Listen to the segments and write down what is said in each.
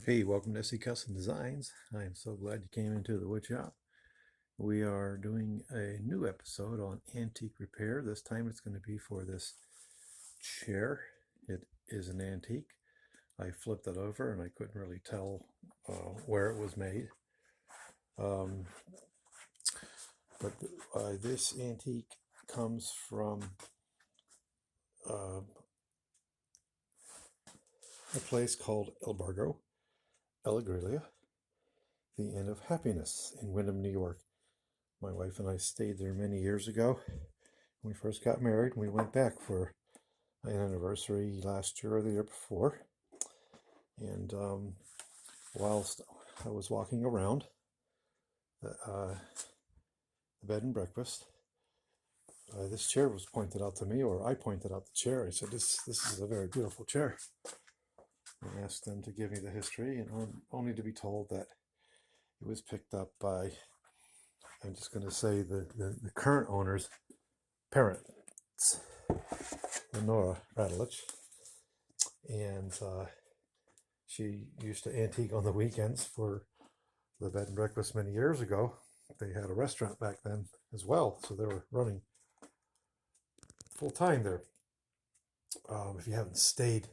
Hey, welcome to SC Custom Designs. I am so glad you came into the wood shop. We are doing a new episode on antique repair. This time it's going to be for this chair. It is an antique. I flipped it over and I couldn't really tell where it was made. But this antique comes from a place called El Bargo, Elegria, the Inn of Happiness in Windham, New York. My wife and I stayed there many years ago. When we first got married, we went back for an anniversary last year or the year before. And whilst I was walking around the bed and breakfast, this chair was pointed out to me, or I pointed out the chair. I said, this is a very beautiful chair. I asked them to give me the history, and only to be told that it was picked up by, I'm just going to say, the current owner's parents, Lenora Radulich. And she used to antique on the weekends for the bed and breakfast many years ago. They had a restaurant back then as well, so they were running full time there. If you haven't stayed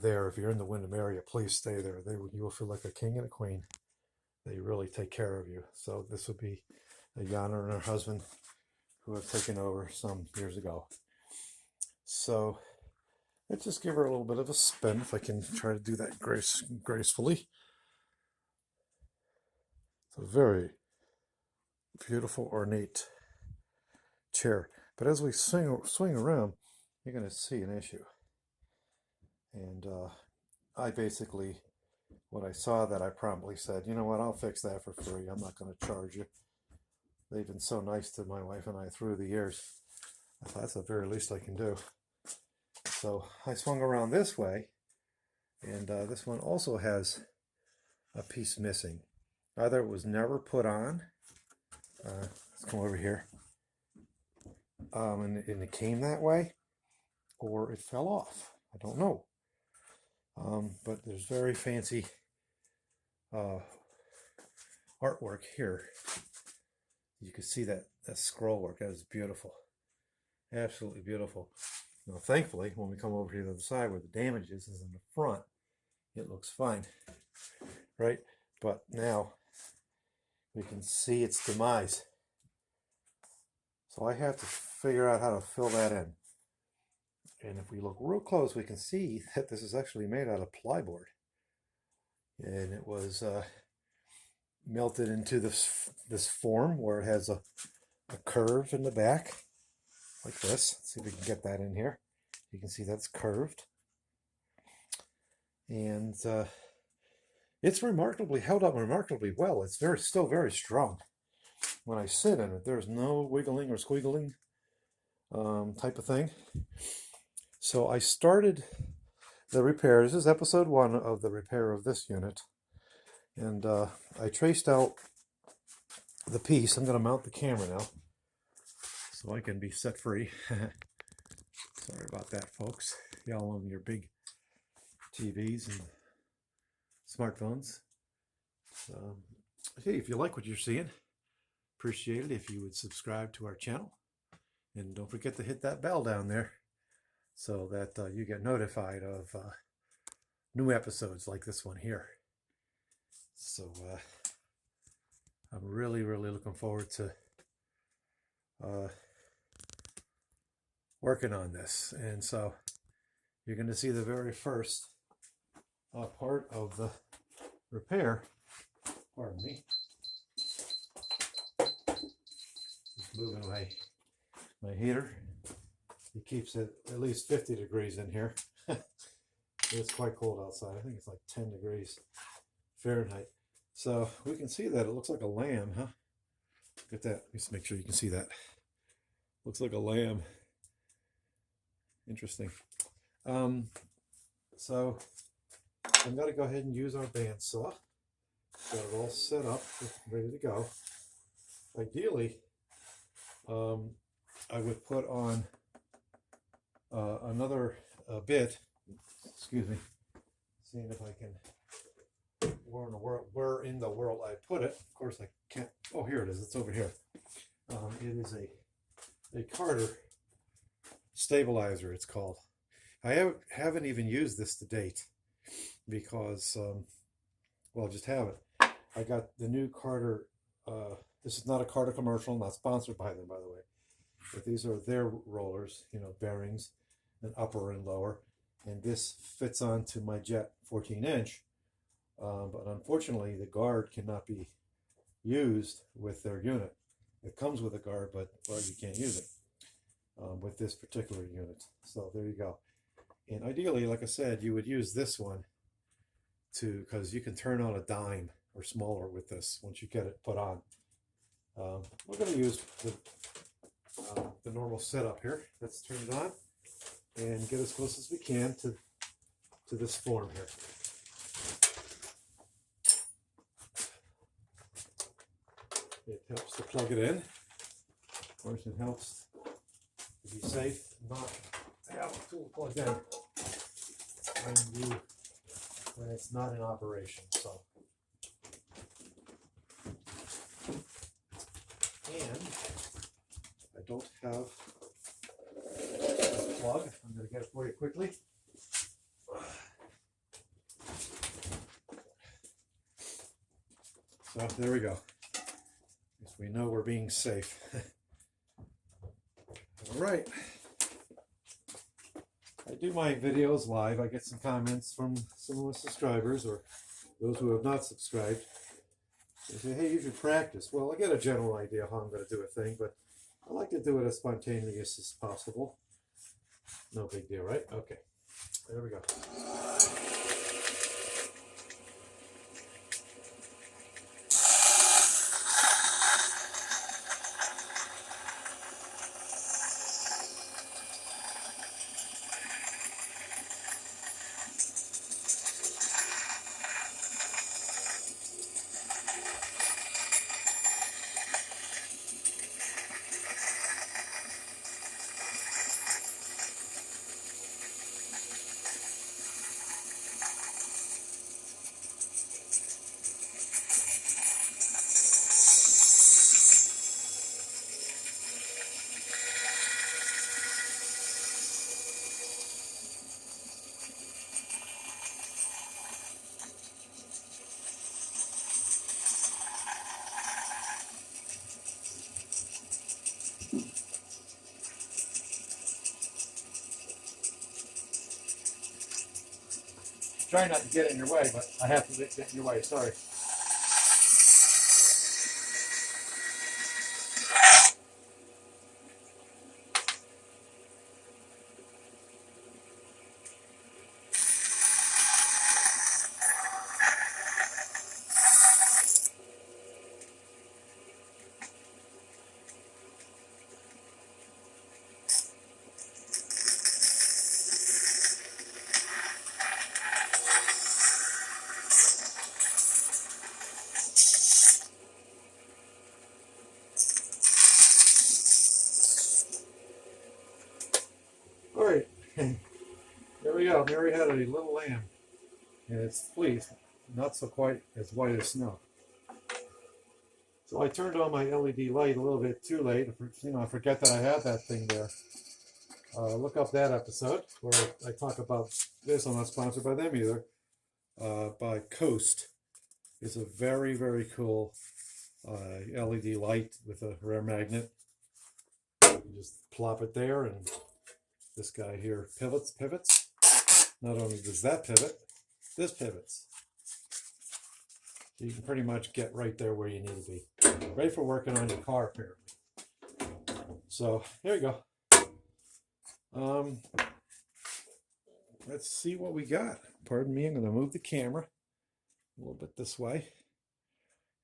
there, if you're in the Windham area, please stay there. You will feel like a king and a queen. They really take care of you. So this would be Yana and her husband who have taken over some years ago. So let's just give her a little bit of a spin, if I can try to do that gracefully. It's a very beautiful, ornate chair. But as we swing around, you're going to see an issue. And I basically, when I saw that, I promptly said, you know what, I'll fix that for free. I'm not going to charge you. They've been so nice to my wife and I through the years. I thought that's the very least I can do. So I swung around this way, and this one also has a piece missing. Either it was never put on, let's come over here, and it came that way, or it fell off. I don't know. But there's very fancy artwork here. You can see that scroll work. That is beautiful. Absolutely beautiful. Now, thankfully, when we come over to the other side where the damage is in the front, it looks fine, right? But now we can see its demise. So I have to figure out how to fill that in. And if we look real close, we can see that this is actually made out of plyboard. And it was melted into this form where it has a curve in the back, like this. Let's see if we can get that in here. You can see that's curved. And it's remarkably held up remarkably well. It's still very strong. When I sit in it, there's no wiggling or squiggling type of thing. So I started the repair. This is episode 1 of the repair of this unit. And I traced out the piece. I'm going to mount the camera now so I can be set free. Sorry about that, folks. Y'all on your big TVs and smartphones. Hey, if you like what you're seeing, appreciate it if you would subscribe to our channel. And don't forget to hit that bell down there so that you get notified of new episodes like this one here. So I'm really looking forward to working on this. And so you're going to see the very first part of the repair. Pardon me. Just moving away my heater. It keeps it at least 50 degrees in here. It's quite cold outside. I think it's like 10 degrees Fahrenheit. So we can see that it looks like a lamb, huh? Look at that. Just make sure you can see that. Looks like a lamb. Interesting. So I'm going to go ahead and use our bandsaw. Got it all set up, ready to go. Ideally, I would put on another bit. Excuse me. Seeing if I can where in the world I put it. Of course, I can't. Oh, here it is. It's over here. It is a Carter stabilizer. It's called. I haven't even used this to date because, well, just have it. I got the new Carter. This is not a Carter commercial. Not sponsored by them, by the way. But these are their rollers. You know, bearings, and upper and lower. And this fits onto my Jet 14-inch. But unfortunately, the guard cannot be used with their unit. It comes with a guard, but well, you can't use it with this particular unit. So there you go. And ideally, like I said, you would use this one because you can turn on a dime or smaller with this once you get it put on. We're going to use the normal setup here. Let's turn it on and get as close as we can to this form here. It helps to plug it in. Of course, it helps to be safe, not to have a tool plugged in when it's not in operation. So, and I don't have a plug. I'm going to get it for you quickly. So there we go. We know we're being safe. All right. I do my videos live. I get some comments from some of my subscribers or those who have not subscribed. They say, hey, you should practice. Well, I get a general idea how I'm going to do a thing, but I like to do it as spontaneous as possible. No big deal, right? Okay. There we go. Try not to get in your way, but I have to get in your way. Sorry. All right, there we go. Mary had a little lamb, and its fleece not so quite as white as snow. So I turned on my LED light a little bit too late. You know, I forget that I had that thing there. Look up that episode where I talk about this. I'm not sponsored by them either. By Coast. It's a very, very cool LED light with a rear magnet. You just plop it there, and this guy here pivots. Not only does that pivot, this pivots. So you can pretty much get right there where you need to be. Ready for working on your car, apparently. So there you go. Let's see what we got. Pardon me, I'm going to move the camera a little bit this way.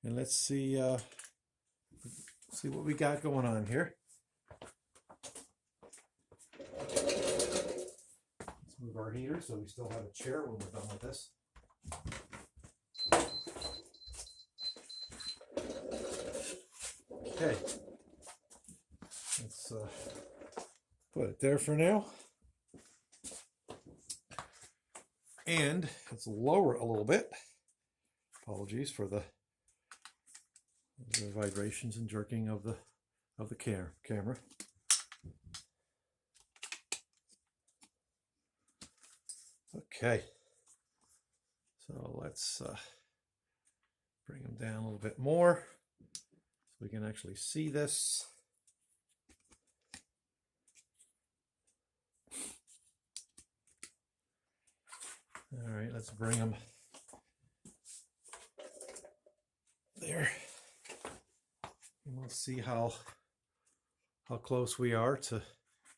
And let's see what we got going on here. Let's move our heater so we still have a chair when we're done with this. Okay, let's put it there for now. And let's lower it a little bit. Apologies for the vibrations and jerking of the camera. Okay, so let's bring them down a little bit more so we can actually see this. All right, let's bring them there, and we'll see how close we are to,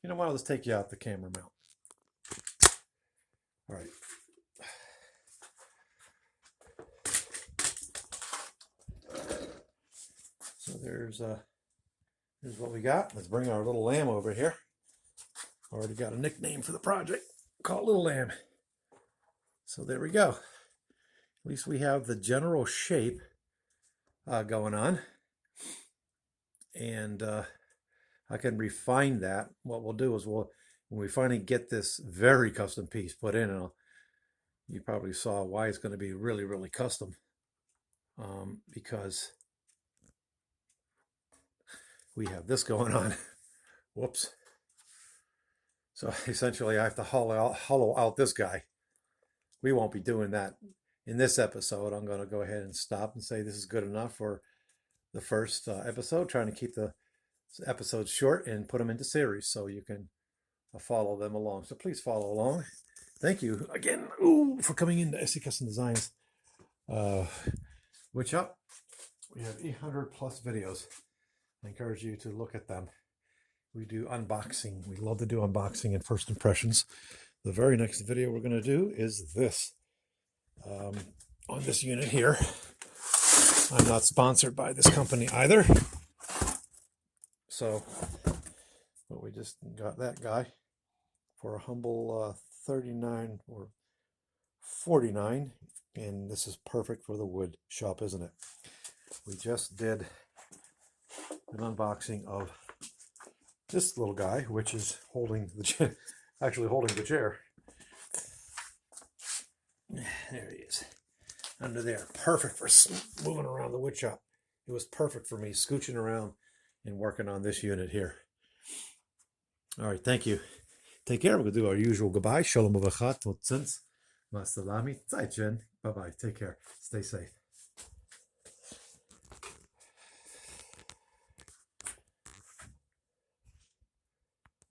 you know what, I'll just take you out the camera mount. All right. So here's what we got. Let's bring our little lamb over here. Already got a nickname for the project, called Little Lamb. So there we go. At least we have the general shape going on. And I can refine that. What we'll do is when we finally get this very custom piece put in, and you probably saw why it's going to be really, really custom. Because we have this going on. Whoops. So essentially I have to hollow out this guy. We won't be doing that in this episode. I'm going to go ahead and stop and say this is good enough for the first episode, trying to keep the episodes short and put them into series so you can follow them along. So please follow along. Thank you again for coming into SE Custom Designs. Which up, we have 800 plus videos. I encourage you to look at them. We do unboxing. We love to do unboxing and first impressions. The very next video we're going to do is this. On this unit here. I'm not sponsored by this company either. So, but we just got that guy for a humble $39 or $49. And this is perfect for the wood shop, isn't it? We just did an unboxing of this little guy, which is holding the actually holding the chair. There he is, under there. Perfect for moving around the wood shop. It was perfect for me scooching around and working on this unit here. All right, thank you. Take care. We're going to do our usual goodbye. Shalom uvachat, tot ziens. Masalami. Zeit schön. Bye-bye. Take care. Stay safe.